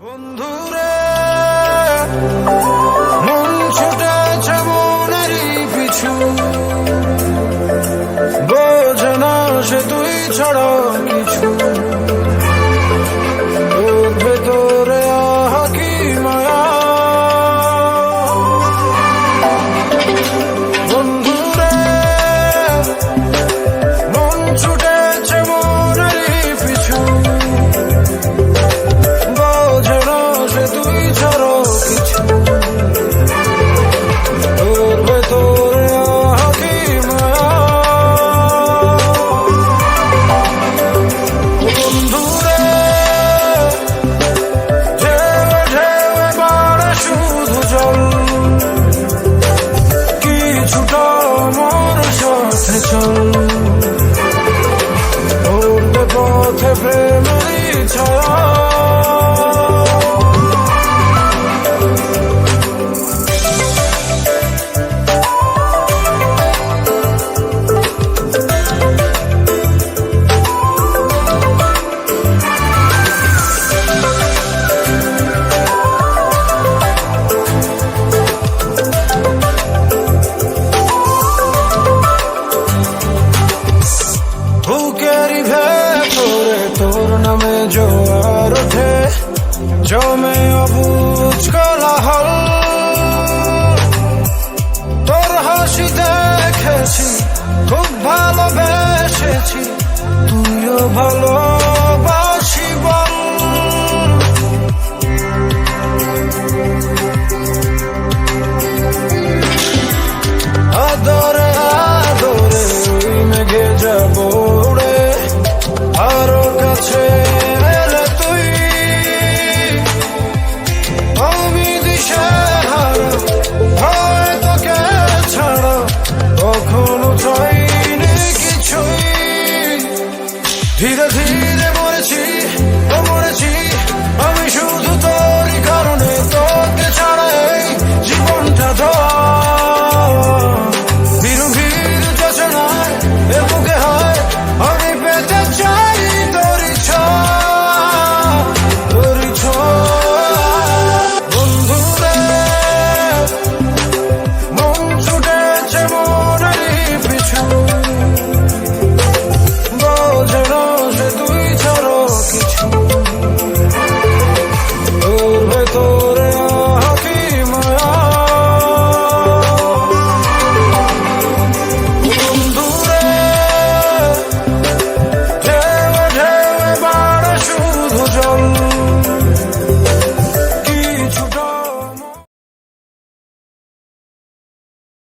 বন্ধুরে মন ছুটেছে মনেরই পিছু, বোঝে না সে তুই ছাড়া কিছু। তোর ভেতরে আহা কি মায়া, বন্ধুরে মন ছুটেছে মনেরই পিছু, বোঝে না সে তুই ছাড়া কিছু। তোর ভেতরে আহা কি মায়া, বন্ধুরে ঢেউয়ে ঢেউয়ে বাড়ে শুধু জল, কিছুটা আমার সাথে চল। উড়বে পথে প্রেমেরই ছায়া, বুকেরই ভেতরে তোর নামে জোয়ার ওঠে, জমে অবুঝ কোলাহল। তোর হাসি দেখেছি, খুব ভালোবেসেছি, তুইও ভালো